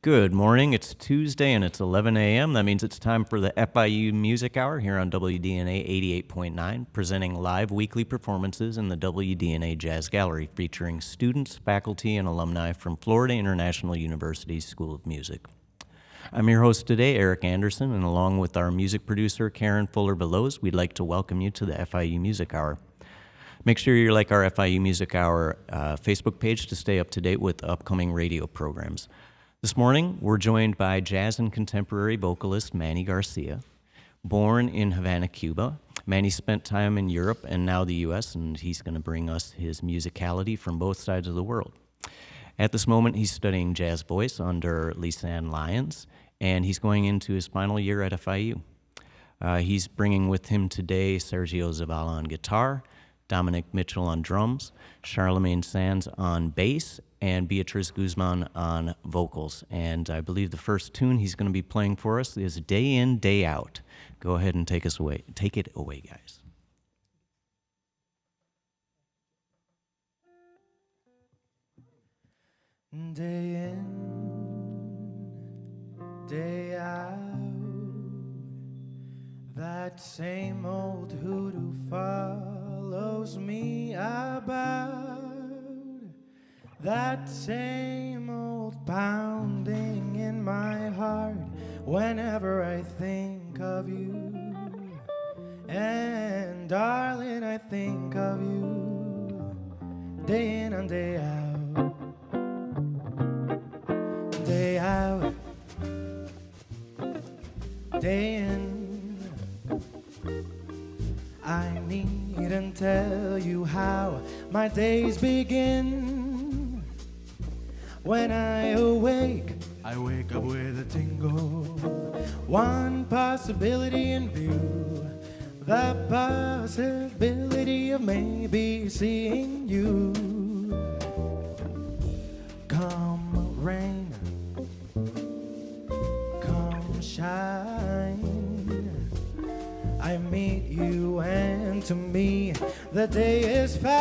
Good morning. It's Tuesday and it's 11 a.m. That means it's time for the FIU Music Hour here on WDNA 88.9, presenting live weekly performances in the WDNA Jazz Gallery featuring students, faculty, and alumni from Florida International University's School of Music. I'm your host today, Eric Anderson, and along with our music producer, Karen Fuller-Belows, we'd like to welcome you to the FIU Music Hour. Make sure you like our FIU Music Hour Facebook page to stay up to date with upcoming radio programs. This morning, we're joined by jazz and contemporary vocalist Manny Garcia. Born in Havana, Cuba, Manny spent time in Europe and now the U.S., and he's going to bring us his musicality from both sides of the world. At this moment, he's studying jazz voice under Lisanne Lyons, and he's going into his final year at FIU. He's bringing with him today Sergio Zavala on guitar, Dominic Mitchell on drums, Charlemagne Sands on bass, and Beatriz Guzman on vocals. And I believe the first tune he's going to be playing for us is Day In, Day Out. Go ahead and take it away, guys. Day in, day out, that same old hoodoo follows me about. That same old pounding in my heart whenever I think of you. And darling, I think of you day in and day out. Day out, day in. I needn't tell you how my days begin. When I wake up with a tingle. One possibility in view, the possibility of maybe seeing you. Come rain, come shine, I meet you and to me the day is fine.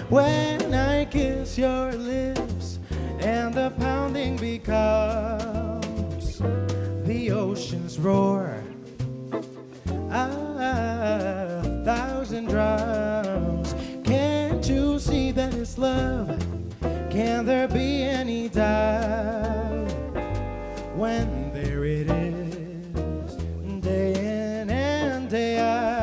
When I kiss your lips and the pounding becomes the ocean's roar, a thousand drums. Can't you see that it's love? Can there be any doubt when there it is, day in and day out?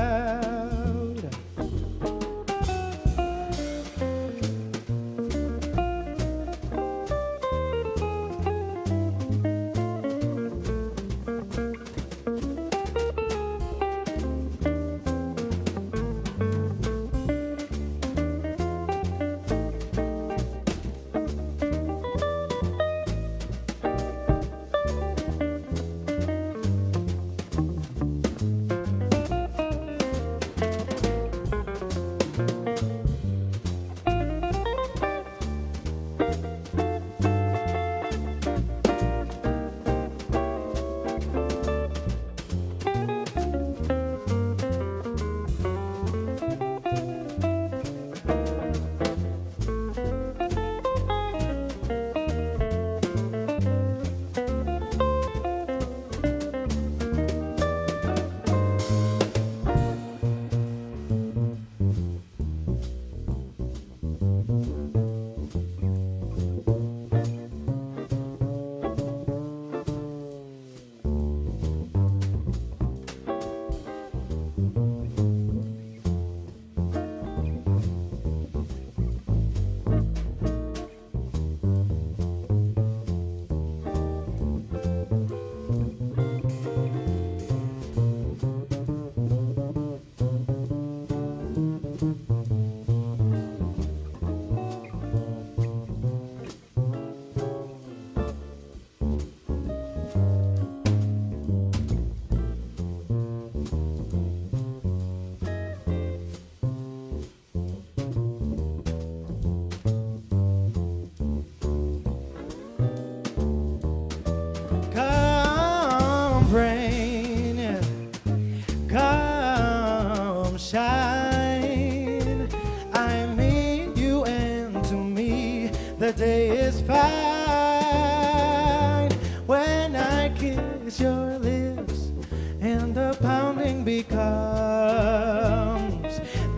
fine when I kiss your lips, and the pounding becomes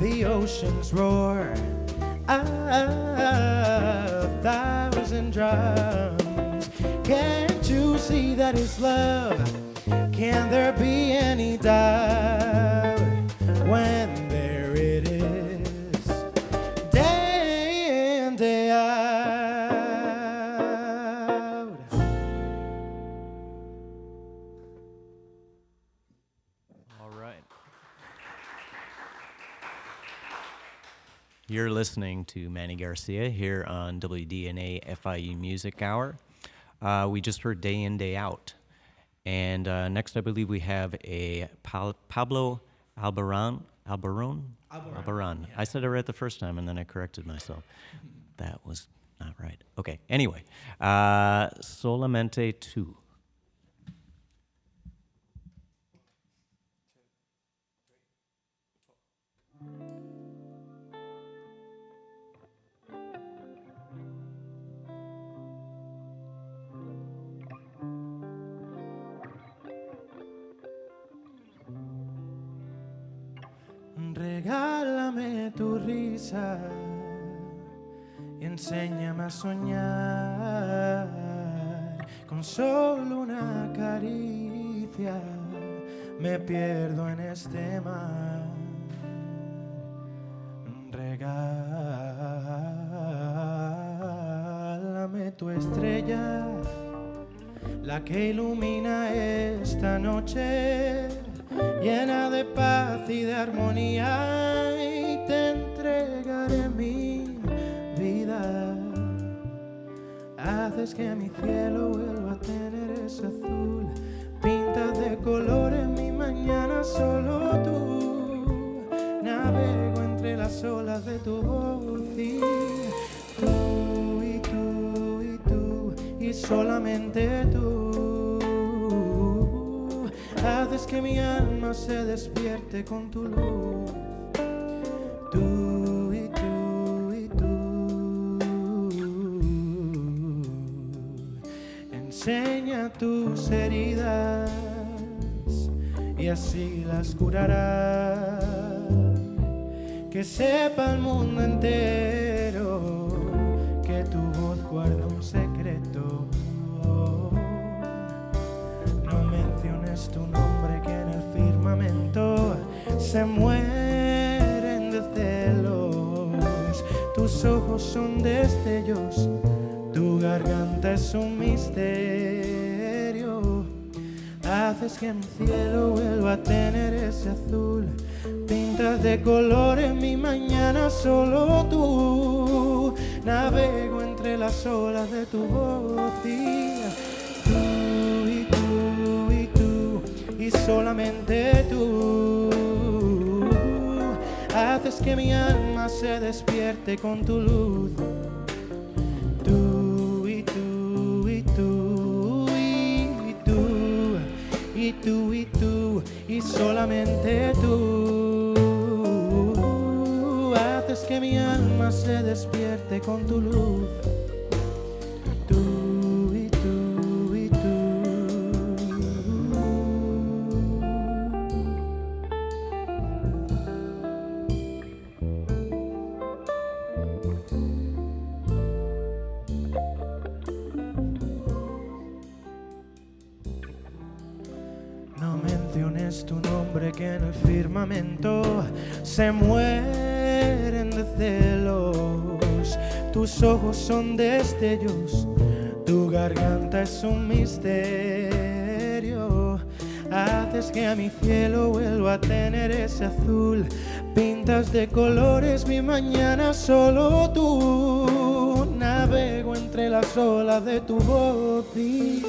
the ocean's roar. A thousand drums. Can't you see that it's love? Can there be any doubt when there it is, day in, day out? All right. You're listening to Manny Garcia here on WDNA FIU Music Hour. We just heard Day In, Day Out. And next, I believe we have a Pablo Albarán. Yeah. I said it right the first time, and then I corrected myself. That was not right. Okay, anyway. Solamente Tú. Regálame tu risa y enséñame a soñar con solo una caricia. Me pierdo en este mar. Regálame tu estrella, la que ilumina esta noche, llena de paz y de armonía, y te entregaré mi vida. Haces que mi cielo vuelva a tener ese azul, pintas de colores mi mañana, solo tú. Navego entre las olas de tu voz y tú y tú y tú y solamente tú. Haces que mi alma se despierte con tu luz. Tú y tú y tú. Enseña tus heridas y así las curarás. Que sepa el mundo entero que tu voz guarda un secreto. No menciones tu nombre, que en el firmamento se mueren de celos. Tus ojos son destellos, tu garganta es un misterio. Haces que mi cielo vuelva a tener ese azul, pintas de colores mi mañana, solo tú. Navego entre las olas de tu voz y tú y solamente tú. Haces que mi alma se despierte con tu luz. Tú y tú y tú y tú y tú y tú y solamente tú. Haces que mi alma se despierte con tu luz. Tú y tú y tú. No menciones tu nombre, que en el firmamento se mueren de celos. Tus ojos son destellos, tu garganta es un misterio. Haces que a mi cielo vuelva a tener ese azul, pintas de colores mi mañana, solo tú. Navego entre las olas de tu voz y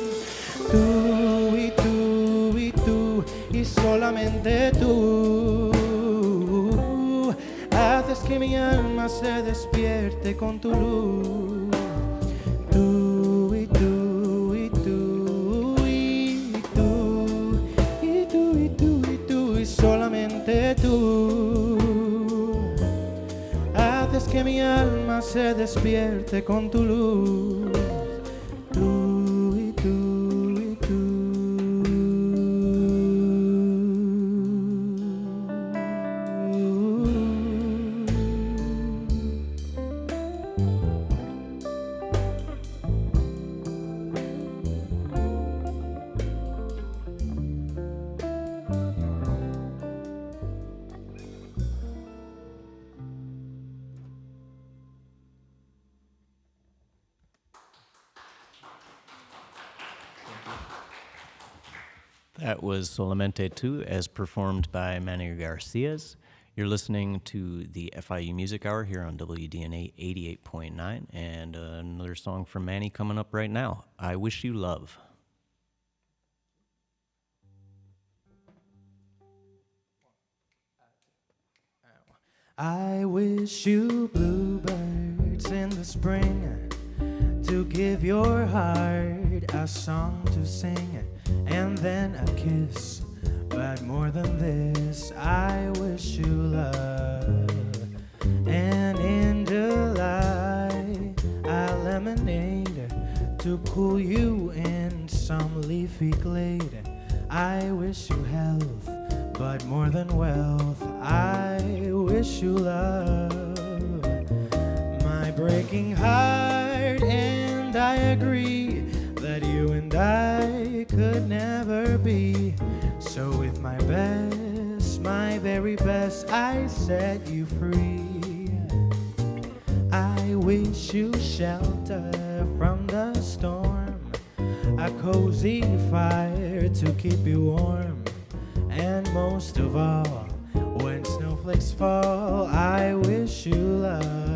tú y tú y tú y solamente tú. Haces que mi alma se despierte con tu luz. Tú y tú y tú y tú y tú y tú y tú y solamente tú. Haces que mi alma se despierte con tu luz. That was Solamente 2 as performed by Manny Garcia's. You're listening to the FIU Music Hour here on WDNA 88.9, and another song from Manny coming up right now, I Wish You Love. I wish you bluebirds in the spring to give your heart a song to sing and then a kiss. But more than this, I wish you love. And in July, a lemonade to cool you in some leafy glade. I wish you health, but more than wealth, I wish you love. My breaking heart, and I agree that you and I could never be. So with my best, my very best, I set you free. I wish you shelter from the storm, a cozy fire to keep you warm. And most of all, when snowflakes fall, I wish you love.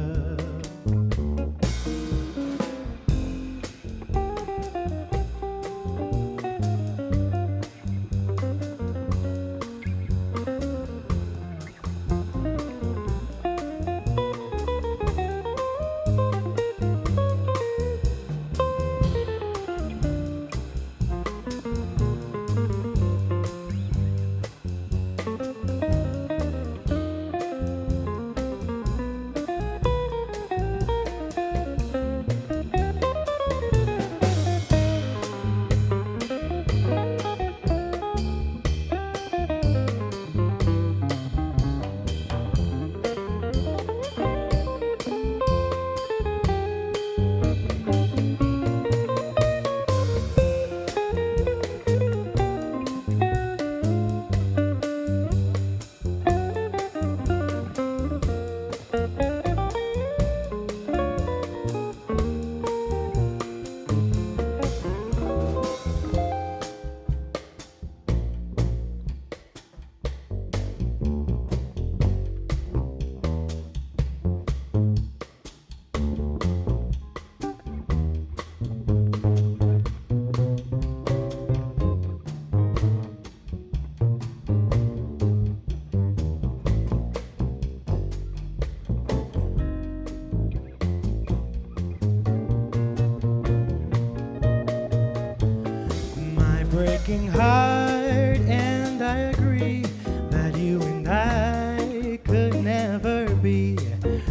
Breaking heart, and I agree that you and I could never be.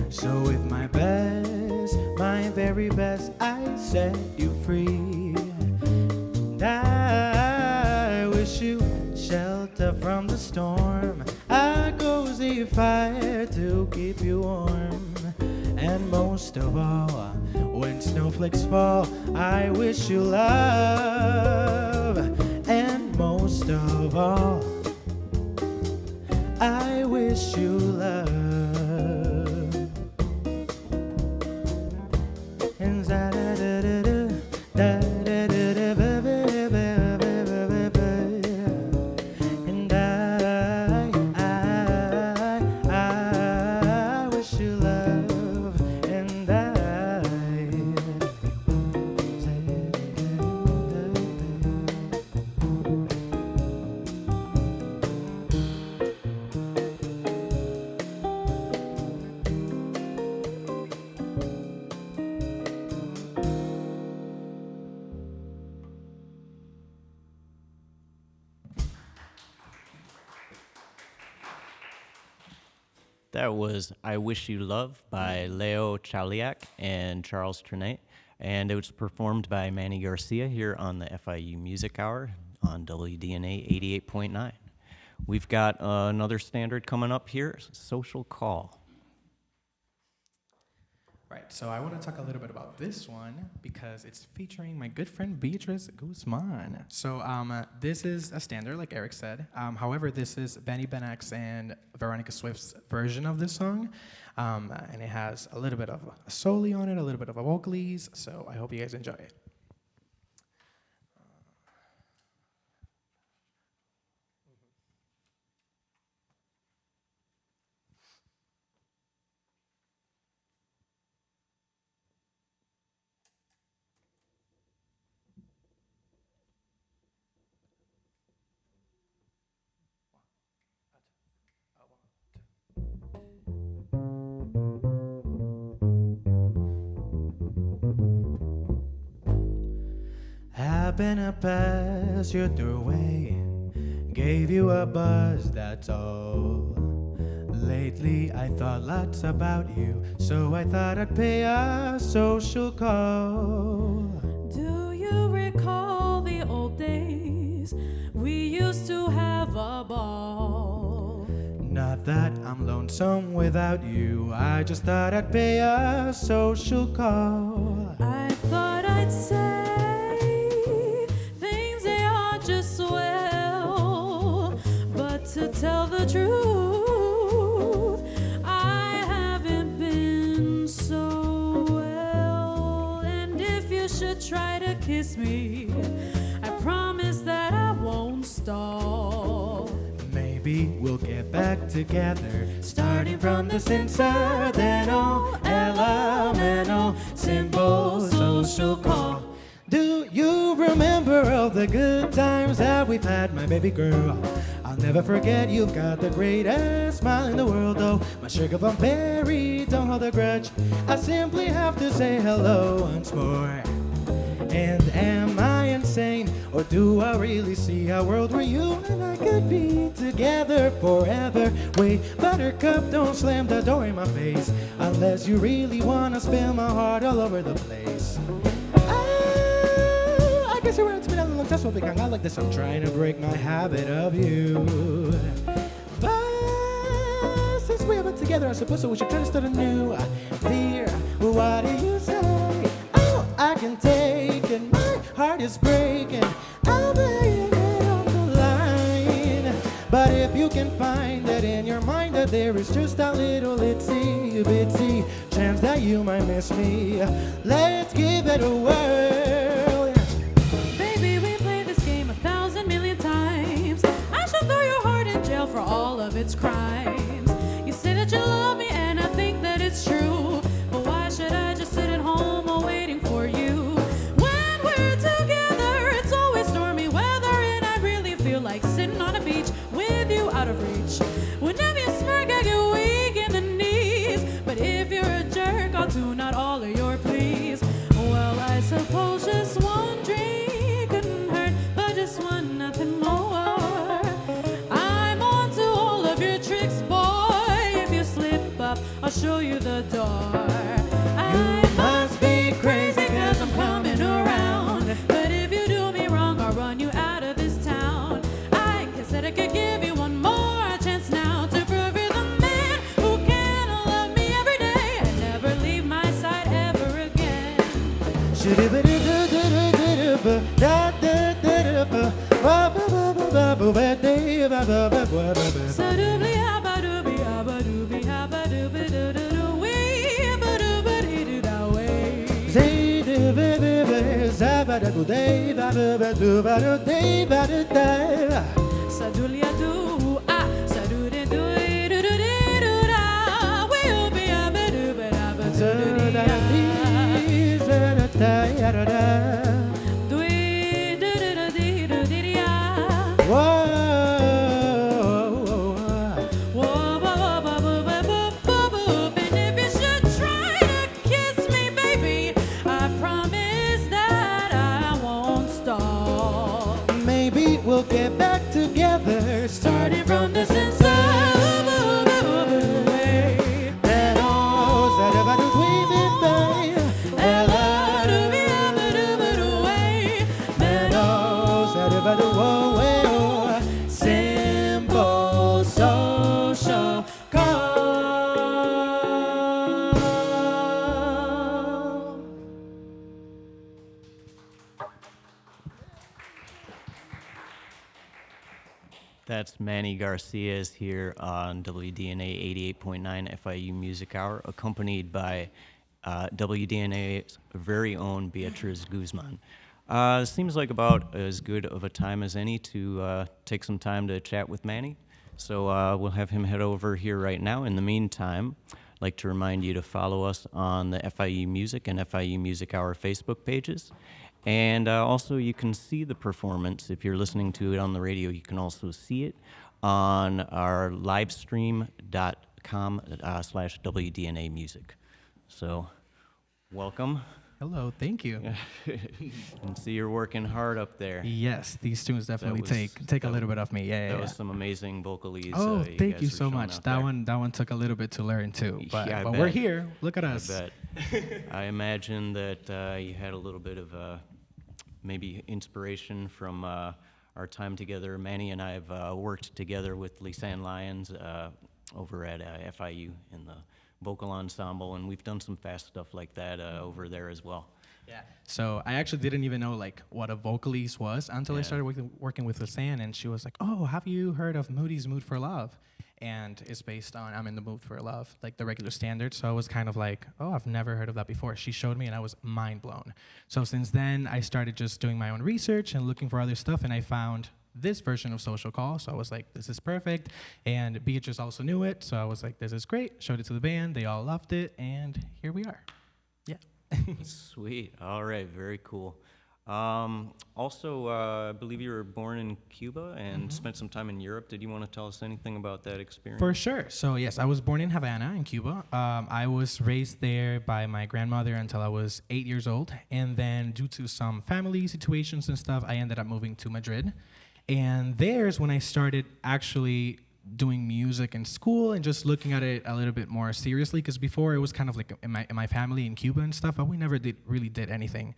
So with my best, my very best, I set you free. And I wish you shelter from the storm, a cozy fire to keep you warm. And most of all, when snowflakes fall, I wish you love. And most of all, I wish you love. And I wish you love. And That was I Wish You Love by Leo Chaliak and Charles Trenet, and it was performed by Manny Garcia here on the FIU Music Hour on WDNA 88.9. We've got another standard coming up here, Social Call. Right, so I want to talk a little bit about this one because it's featuring my good friend Beatrice Guzman. So this is a standard, like Eric said. However, this is Benny Benx and Veronica Swift's version of this song, and it has a little bit of a solo on it, a little bit of a vocalese. So I hope you guys enjoy it. happened to pass your doorway, gave you a buzz, that's all. Lately I thought lots about you, so I thought I'd pay a social call. Do you recall the old days? We used to have a ball. Not that I'm lonesome without you, I just thought I'd pay a social call. I thought I'd say things they are just swell, but to tell the truth, I haven't been so well. And if you should try to kiss me, I promise that I won't stall. Maybe we'll get back together, starting from the inside, then all elemental simple social call. Do you remember all the good times that we've had, my baby girl? I'll never forget, you've got the greatest smile in the world, though my sugar plum fairy, don't hold a grudge. I simply have to say hello once more. And am I insane, or do I really see a world where you and I could be together forever? Wait, buttercup, don't slam the door in my face, unless you really wanna spill my heart all over the place. I guess you're right to me down the long test, I like this, I'm trying to break my habit of you. But since we haven't together, I suppose we should try to start anew. Dear, what do you say? Oh, I can take it, my heart is breaking, I'll lay it on the line. But if you can find that in your mind that there is just a little itsy bitsy chance that you might miss me, let's give it a whirl. Baby, we played this game 1,000 million times. I should throw your heart in jail for all of its crimes. You say that you love me and I think that it's true, but why should I just sit at home waiting for you? When we're together, it's always stormy weather, and I really feel like sitting on a beach with you out of reach. Whenever you smirk, I get weak in the knees, but if you're a jerk, I'll tune out all of your pleas. Well, I suppose just one drink couldn't hurt, but just one, nothing more. I'm on to all of your tricks, boy. If you slip up, I'll show you the door. I must be crazy 'cause I'm coming around, but if you do me wrong, I'll run you out of this town. I guess that I could give you one more chance now to prove you're the man who can love me every day and never leave my side ever again. Sa-doobly, habba-doobly, habba-doobly, habba-doobly-doo-doo-doo, wee, ba-doo-ba-dee-doo-da-way. Sa-doolya-doo, ah, sa-doo-dee-doo-dee-doo-dee-doo-da, wee-oo-bee, habba-doo-ba-da-ba-doo-doo-dee-ya. Doo-dee-doo-doo-doo-dee-doo-dee-ya. Whoa, ba-ba-ba-ba-ba-ba-ba-ba. And if you should try to kiss me, baby, I promise that I won't stall. Maybe we'll get back together, Starting from the inside. then all that ever do we did die. Habba-doobly, habba-doo-ba-doo-way. Then all that ever do simple social call. That's Manny Garcia here on WDNA 88.9 FIU Music Hour, accompanied by WDNA's very own Beatriz Guzman. Seems like about as good of a time as any to take some time to chat with Manny. So we'll have him head over here right now. In the meantime, I'd like to remind you to follow us on the FIU Music and FIU Music Hour Facebook pages. And also, you can see the performance. If you're listening to it on the radio, you can also see it on our livestream.com/WDNA Music. So, welcome. Hello, thank you. And see, you're working hard up there. Yes, these tunes definitely was- take a little bit of me. Yeah, That yeah. was some amazing vocalese. Oh, thank guys you were so showing much. out That there. one took a little bit to learn too, but Yeah, I but we're bet. here. Look at I us. bet. I imagine that you had a little bit of maybe inspiration from our time together. Manny and I have worked together with Lisanne Lyons over at FIU in the vocal ensemble, and we've done some fast stuff like that over there as well. Yeah. So I actually didn't even know like what a vocalese was until I Yeah. started working with Lisanne, and she was like, "Oh, have you heard of Moody's Mood for Love?" And it's based on I'm in the Mood for Love, like the regular standard. So I was kind of like, "Oh, I've never heard of that before." She showed me, and I was mind blown. So since then, I started just doing my own research and looking for other stuff, and I found this version of Social Call. So I was like, "This is perfect." And Beatrice also knew it, so I was like, "This is great." Showed it to the band, they all loved it, and here we are. Yeah. Sweet. All right. Very cool. Also, I believe you were born in Cuba and spent some time in Europe. Did you want to tell us anything about that experience? For sure. So yes, I was born in Havana, in Cuba. I was raised there by my grandmother until I was 8 years old, and then due to some family situations and stuff, I ended up moving to Madrid. And there's when I started actually doing music in school and just looking at it a little bit more seriously, because before it was kind of like in my family in Cuba and stuff, but we never really did anything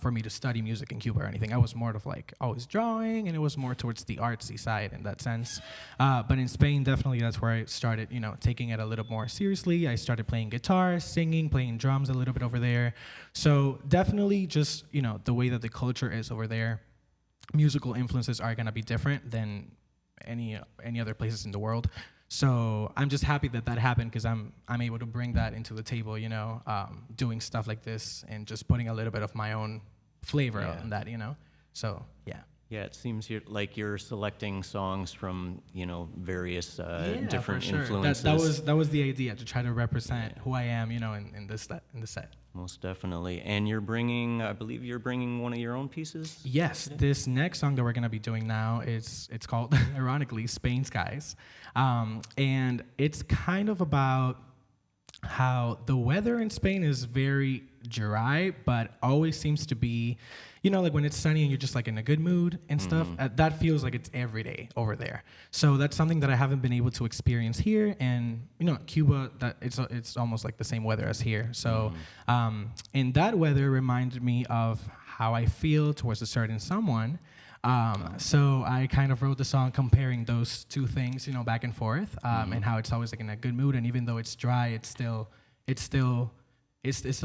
for me to study music in Cuba or anything. I was more of like always drawing, and it was more towards the artsy side in that sense. But in Spain, definitely that's where I started, taking it a little more seriously. I started playing guitar, singing, playing drums a little bit over there. So definitely just, the way that the culture is over there, musical influences are gonna be different than any other places in the world. So I'm just happy that happened, because I'm able to bring that into the table, doing stuff like this and just putting a little bit of my own flavor on that, So yeah. Yeah, it seems like you're selecting songs from various different for sure. influences. That was the idea, to try to represent who I am, in the set. Most definitely. And I believe you're bringing one of your own pieces? Yes, this next song that we're gonna be doing now it's called, ironically, Spain Skies, and it's kind of about how the weather in Spain is very dry, but always seems to be, like when it's sunny and you're just like in a good mood and stuff, that feels like it's every day over there. So that's something that I haven't been able to experience here. And, Cuba, that it's almost like the same weather as here. So, and that weather reminded me of how I feel towards a certain someone. So I kind of wrote the song comparing those two things, back and forth, and how it's always like in a good mood. And even though it's dry, it still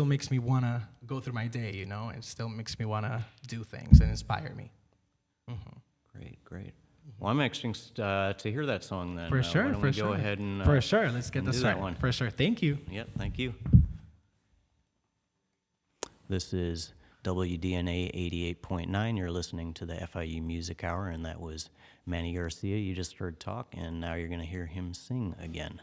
makes me want to go through my day, It still makes me want to do things and inspire me. Great. Well, I'm anxious to hear that song then. For sure, why don't we go ahead and for sure. Let's get and this do started. that one. For sure. Thank you. Yep, thank you. This is WDNA 88.9. You're listening to the FIU Music Hour, and that was Manny Garcia. You just heard talk, and now you're going to hear him sing again.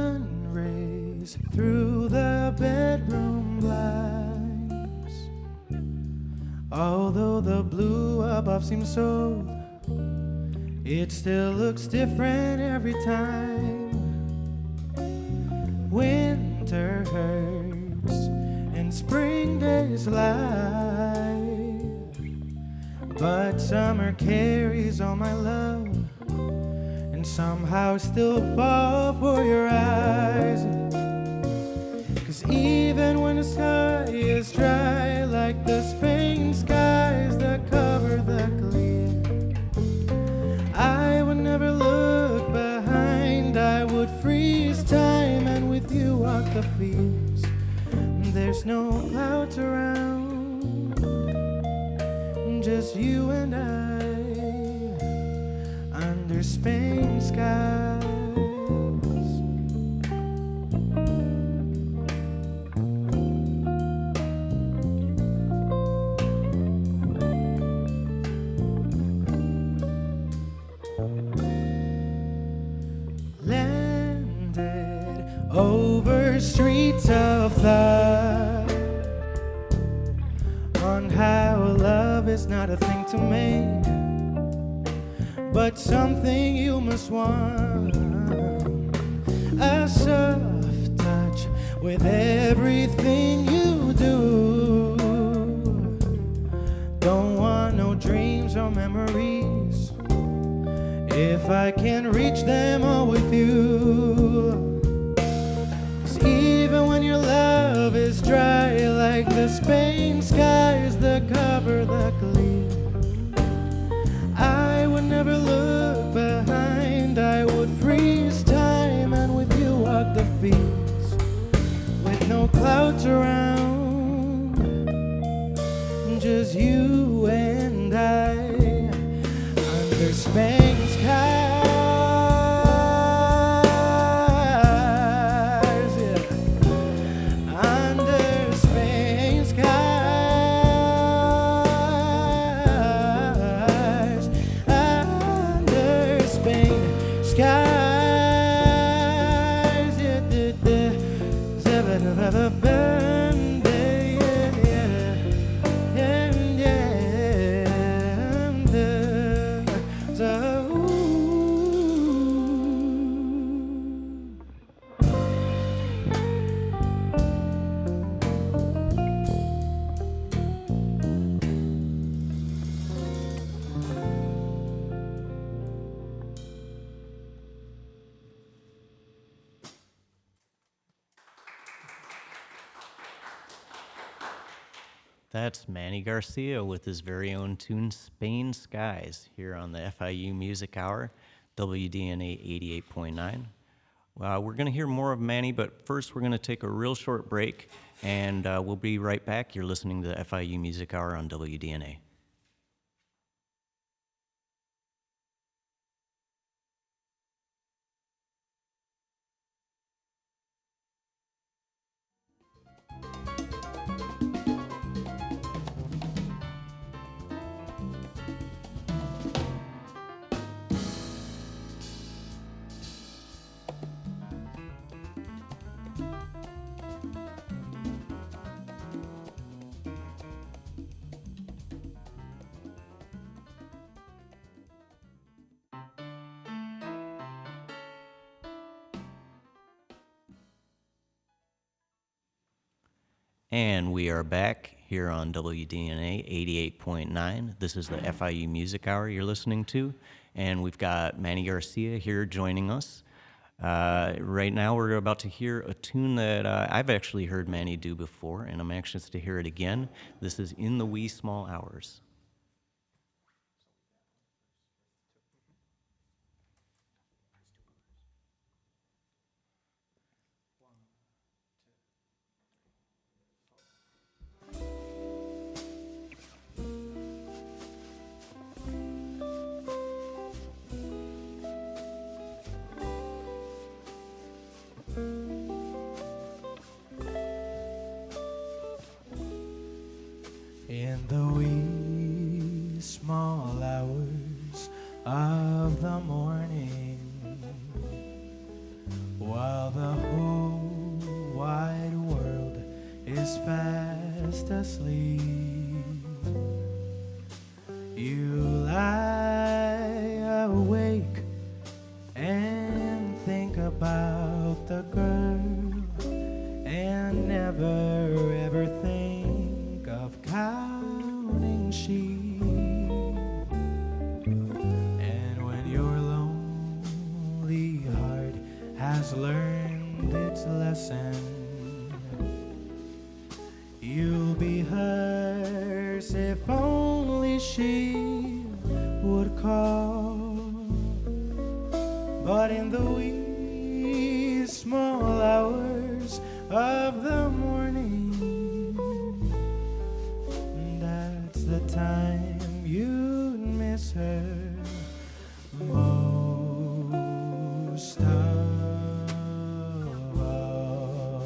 Sunrays through the bedroom blinds. Although the blue above seems so, it still looks different every time. Winter hurts and spring days lie, but summer carries all my love, and somehow still fall for your eyes. 'Cause even when the sky is dry, like the Spain skies that cover the clear, I would never look behind. I would freeze time and with you walk the fields. There's no clouds around, just you and I under Spain skies. thought on how love is not a thing to make, but something you must want. A soft touch with everything you do. Don't want no dreams or memories if I can reach them all with you. 'Cause even when your love is dry, like the Spain skies that cover the glee, I would never look behind. I would freeze time and with you walk the fields with no clouds around, just you and I under Spain skies, yeah. Under Spain skies, under Spain skies, yeah, yeah, yeah. That's Manny Garcia with his very own tune, Spain Skies, here on the FIU Music Hour, WDNA 88.9. We're going to hear more of Manny, but first we're going to take a real short break, and we'll be right back. You're listening to the FIU Music Hour on WDNA. And we are back here on WDNA 88.9. This is the FIU Music Hour you're listening to, and we've got Manny Garcia here joining us. Right now we're about to hear a tune that I've actually heard Manny do before, and I'm anxious to hear it again. This is In the Wee Small Hours. In the wee small hours of the morning, while the whole wide world is fast asleep, you lie awake and think about the girl and never ever think of counting sheep. And when your lonely heart has learned its lesson, you'll be hers if only she would call. But in the wee small hours of the morning, that's the time you'd miss her most of all.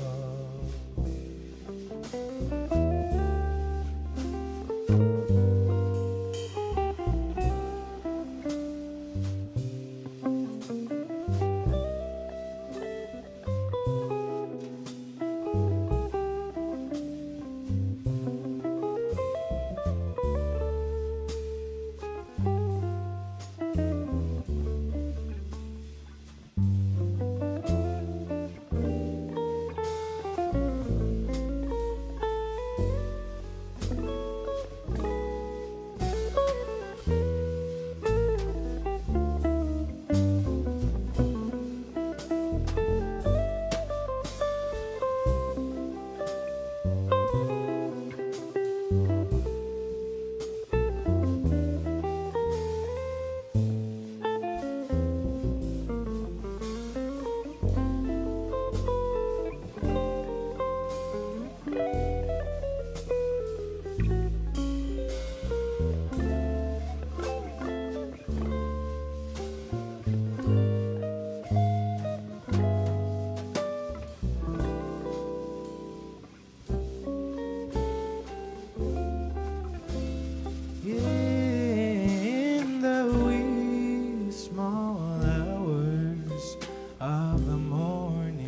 In the wee small hours of the morning,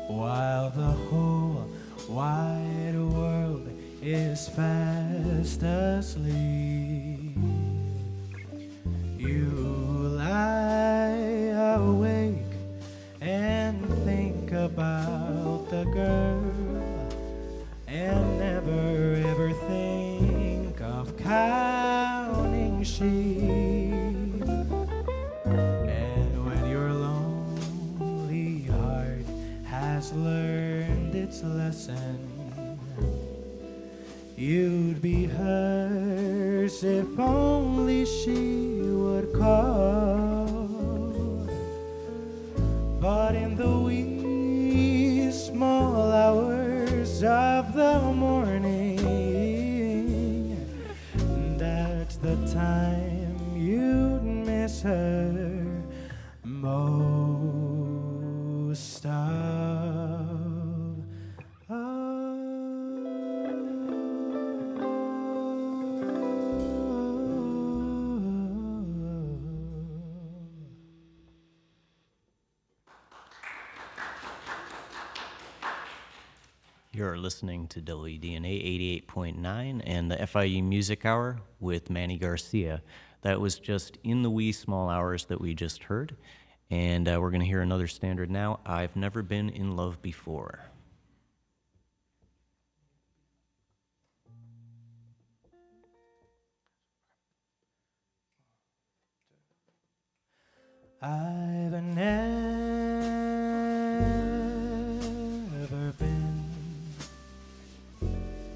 while the whole wide world is fast asleep, you lie awake and think about the girl and never ever think of counting sheep. And when your lonely heart has learned its lesson, you'd be hers if only she would call. But in the wee small hours of the morning, that's the time you'd miss her most of all. You're listening to WDNA 88.9 and the FIU Music Hour with Manny Garcia. That was just In the Wee Small Hours that we just heard. And we're going to hear another standard now, I've Never Been in Love Before. I've never been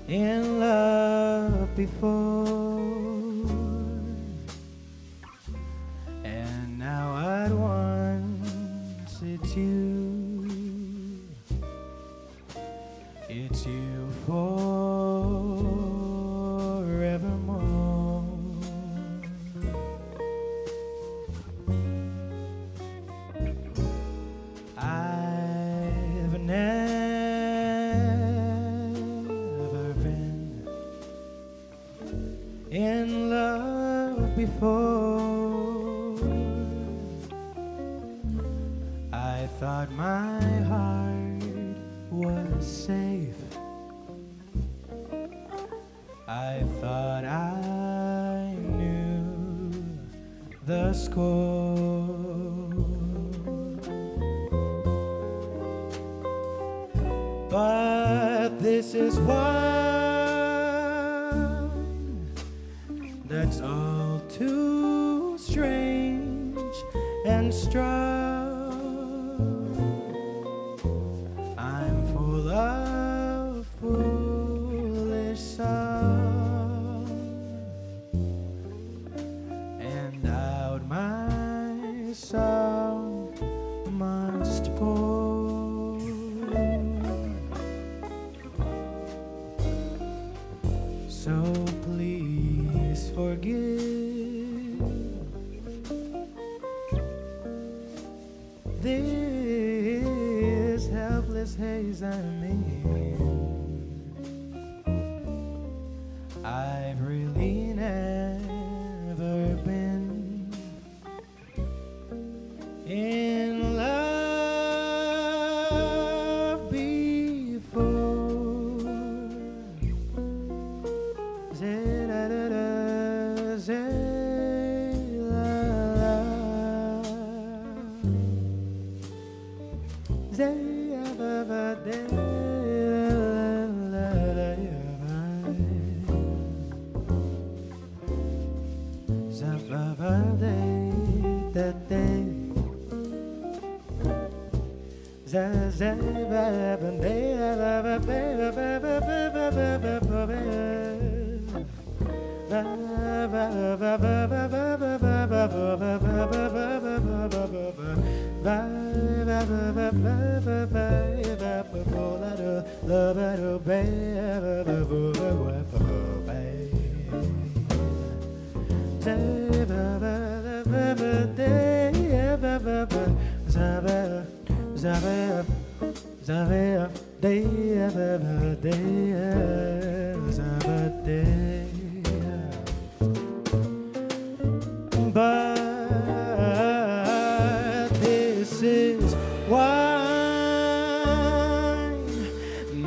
in love before, and now I'd once it's you forevermore. I've never been in love before. I thought my heart was safe. I thought I knew the score. But this is one that's all too strange and strong. I'm full of foolish song, and out my song must pour. So please forgive this helpless haze I'm in. I've really never been in love before. Zay-da-da-da, zay-la-la. Zay-da-da-da-da-da-da. But this is wine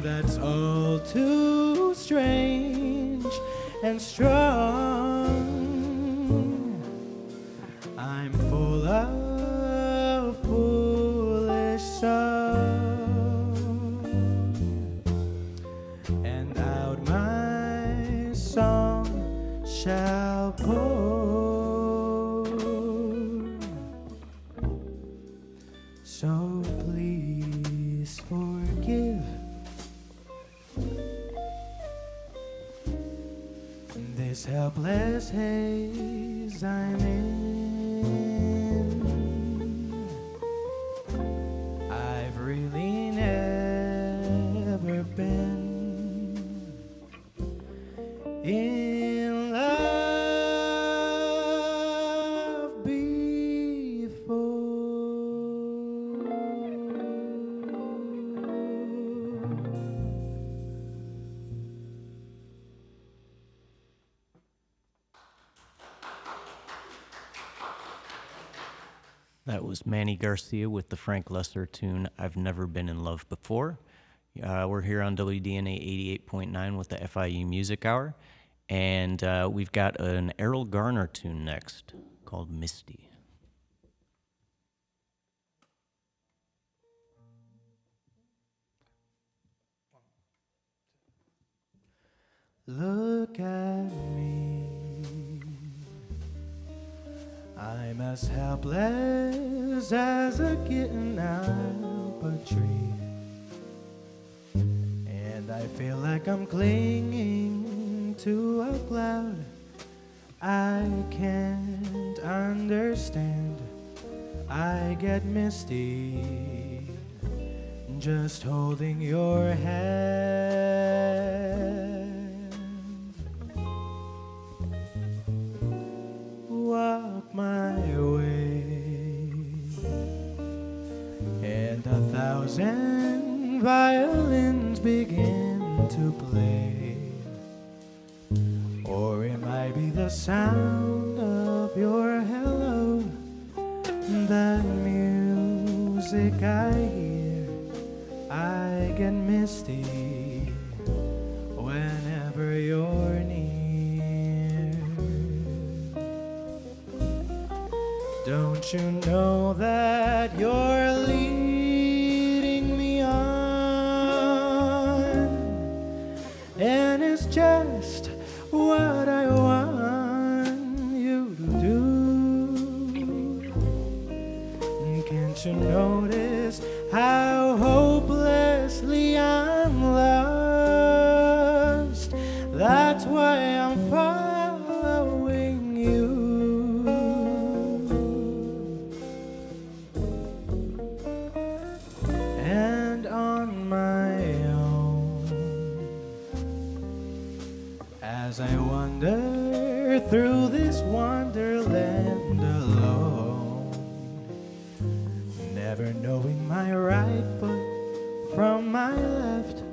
that's all too strange and strong. I'm full of foolish song, and out my song shall pour. So please forgive this helpless haze I'm in. I've really never been in love before. That was Manny Garcia with the Frank Lesser tune, I've Never Been in Love Before. We're here on WDNA 88.9 with the FIU Music Hour, and we've got an Errol Garner tune next called Misty. Look at me, I'm as helpless as a kitten up a tree, and I feel like I'm clinging to a cloud I can't understand. I get misty just holding your hand. Walk my way, and 1,000 violins begin to play. Or it might be the sound of your hello, that music I hear. I get misty whenever you're near. Don't you know that you're leading me on? And it's just what I want you to do. Can't you notice how hopelessly I'm lost? That's why I'm following you. And on my own, as I wander through this wonderland alone, never knowing my right foot from my left,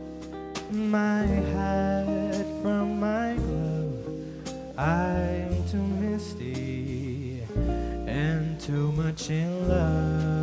my hat from my glove. I'm too misty and too much in love.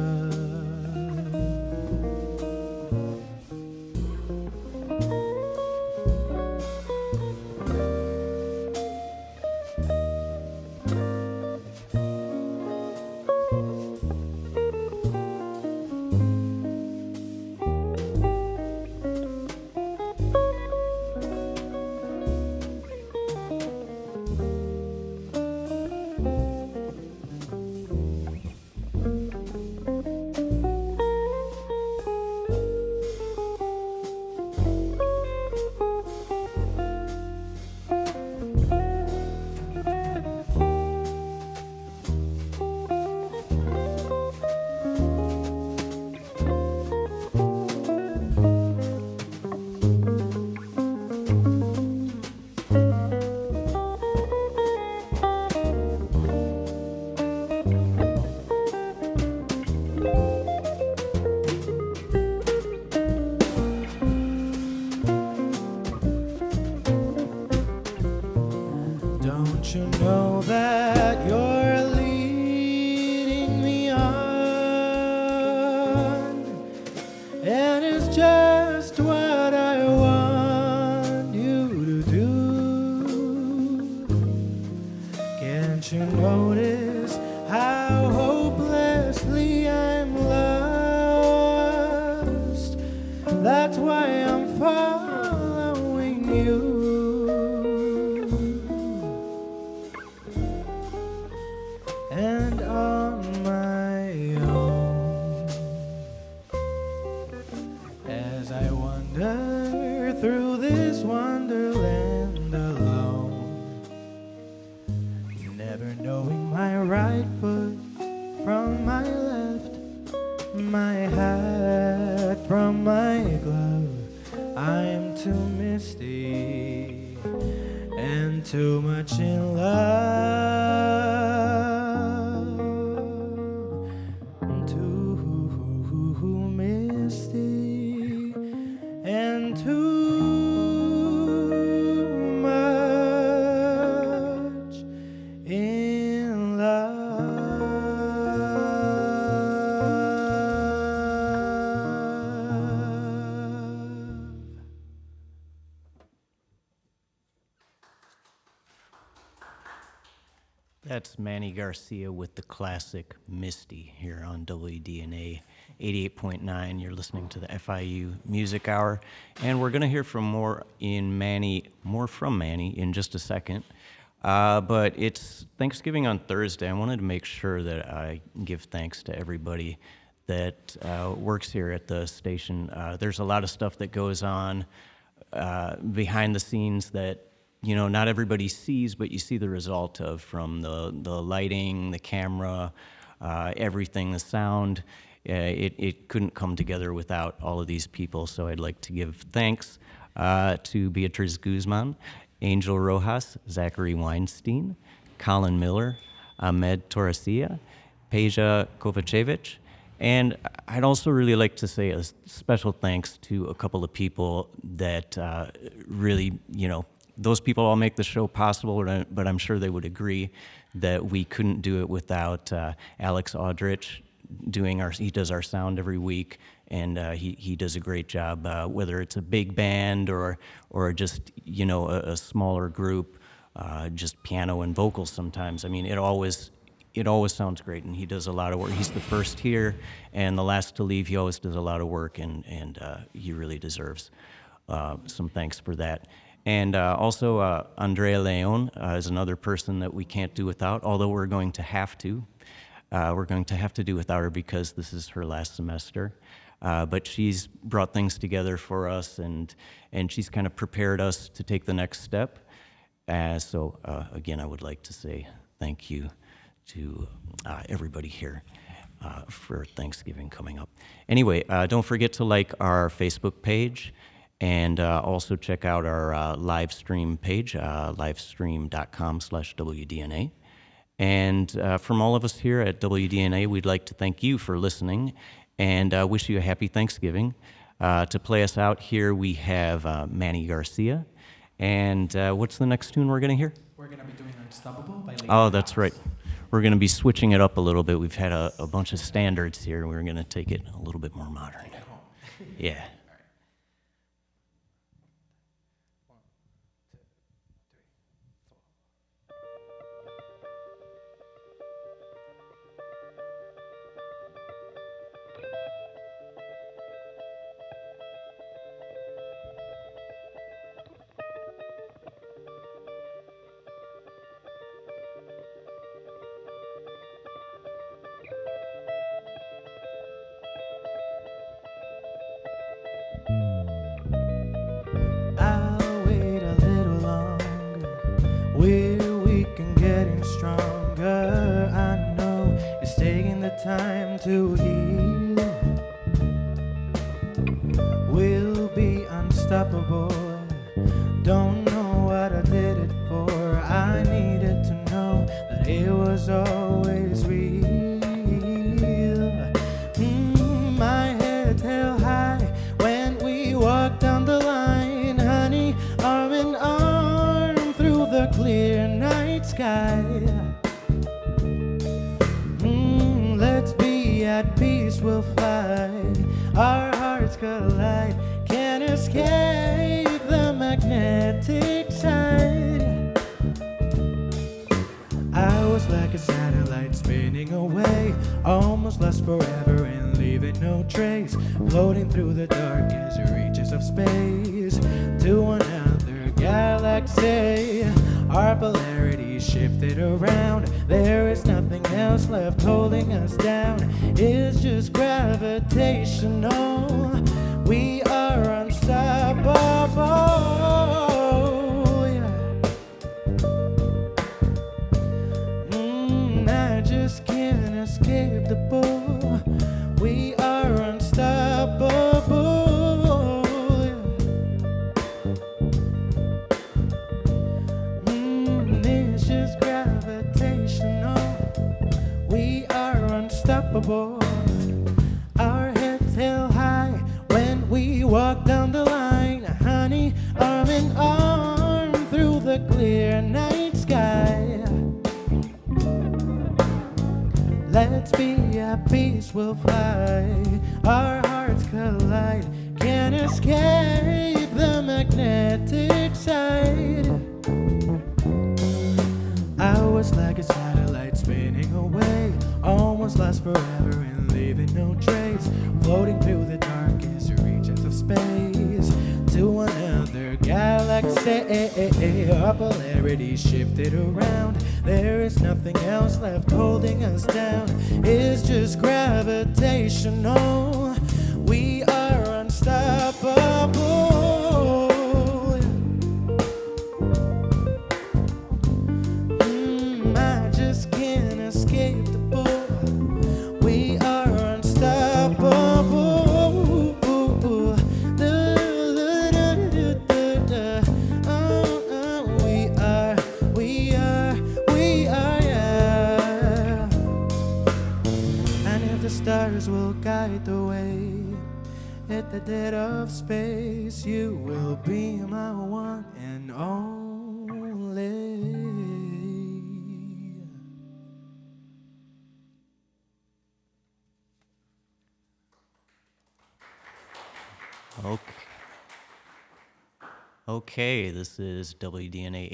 why I'm following you. And on my own, as I wander through this wonderland alone, never knowing my right foot from my left, my hat from my glove. I am too misty and too much in love, too misty and too much in love. That's Manny Garcia with the classic Misty here on WDNA 88.9. You're listening to the FIU Music Hour, and we're going to hear from more from Manny in just a second. But it's Thanksgiving on Thursday. I wanted to make sure that I give thanks to everybody that works here at the station. There's a lot of stuff that goes on behind the scenes that not everybody sees, but you see the result of, from the lighting, the camera, everything, the sound. It couldn't come together without all of these people. So I'd like to give thanks to Beatriz Guzman, Angel Rojas, Zachary Weinstein, Colin Miller, Ahmed Torresia, Peja Kovacevic. And I'd also really like to say a special thanks to a couple of people that really, those people all make the show possible, but I'm sure they would agree that we couldn't do it without Alex Aldrich he does our sound every week, and he does a great job, whether it's a big band or just, a smaller group, just piano and vocals sometimes. I mean, it always sounds great, and he does a lot of work. He's the first here and the last to leave. He always does a lot of work, and he really deserves some thanks for that. And also, Andrea Leon is another person that we can't do without, although we're going to have to. We're going to have to do without her because this is her last semester. But she's brought things together for us, and she's kind of prepared us to take the next step. So again, I would like to say thank you to everybody here for Thanksgiving coming up. Anyway, don't forget to like our Facebook page. And also check out our live stream page, livestream.com/WDNA. And from all of us here at WDNA, we'd like to thank you for listening and wish you a happy Thanksgiving. To play us out here, we have Manny Garcia. And what's the next tune we're going to hear? We're going to be doing Unstoppable by Lady Oh, that's right. We're going to be switching it up a little bit. We've had a bunch of standards here, and we're going to take it a little bit more modern. Yeah. I'll wait a little longer. We're weak and getting stronger. I know it's taking the time to heal. We'll be unstoppable. Don't know what I did it for. I needed to know that it was always real. My head held high when we walked down the line, honey, arm in arm through the clear night sky. Let's be at peace, we'll fly. Our hearts collide, can't escape the magnetic side. I was like a satellite spinning away, almost lost forever in the leaving no trace, floating through the darkest reaches of space to another galaxy. Our polarity shifted around. There is nothing else left holding us down. It's just gravitational. We are unstoppable. Yeah. I just can't escape the pull. We are unstoppable. It's just gravitational. We are unstoppable. Our heads held high when we walk down the line. Honey, arm in arm through the clear night sky. Let's be at peace, we'll fly. Our hearts collide, can't escape the magnetic side. I was like a satellite spinning away, almost lost forever and leaving no trace, floating through the darkest reaches of space to another galaxy. Our polarity shifted around. There is nothing else left holding us down. It's just gravitational. We are unstoppable. I just can't escape the pull. We are unstoppable. Yeah. And if the stars will guide the way at the dead of space, you will be my one and only. Okay, this is WDNA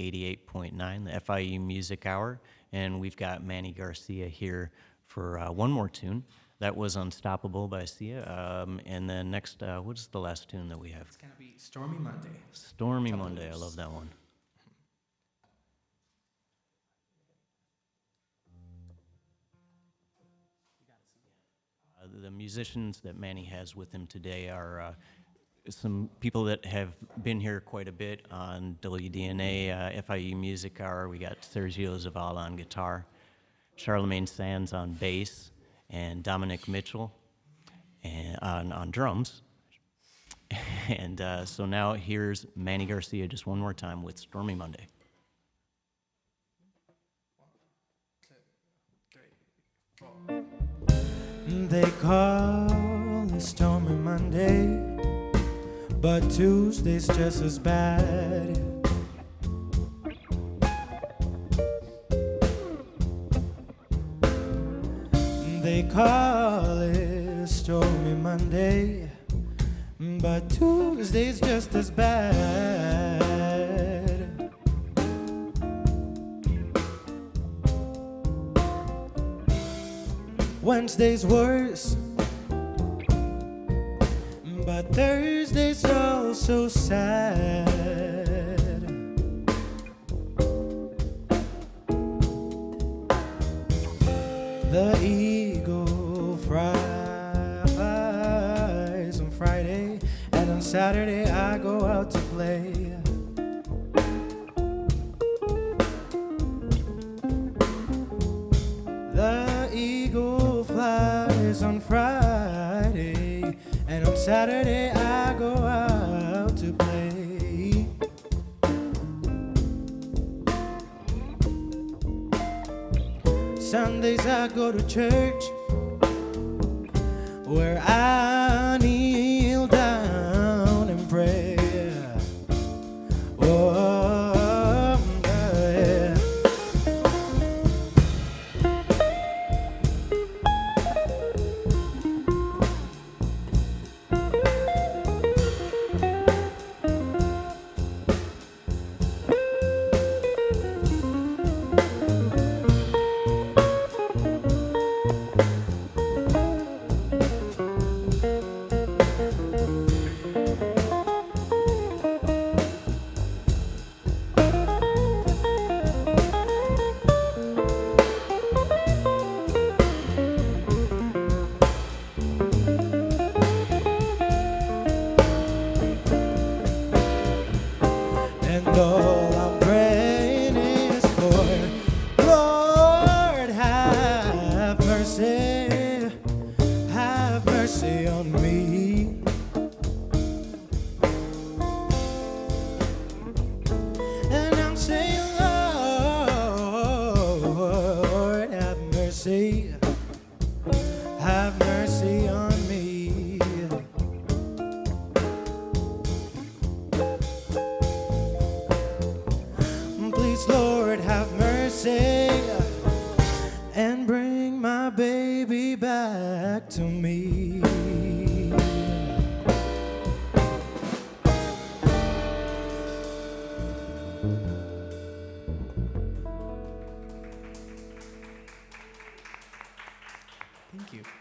88.9, the FIU Music Hour, and we've got Manny Garcia here for one more tune. That was Unstoppable by Sia. And then next, what is the last tune that we have? It's gonna be Stormy Monday. Stormy Monday, I love that one. The musicians that Manny has with him today are some people that have been here quite a bit on WDNA, FIU Music Hour. We got Sergio Zavala on guitar, Charlemagne Sands on bass, and Dominic Mitchell on drums. And so now here's Manny Garcia just one more time with Stormy Monday. 1, 2, 3, 4. They call it Stormy Monday, but Tuesday's just as bad. They call it Stormy Monday, but Tuesday's just as bad. Wednesday's worse, but Thursday's also sad. The eagle flies on Friday, and on Saturday I go out to play. The eagle flies on Friday, and on Saturday I go out to play. Sundays I go to church, where I kneel down and pray. Oh, yeah. all I'm praying is for. Lord, have mercy on me. And I'm saying, Lord, have mercy on me. Please, Lord, have mercy and bring my baby back to me.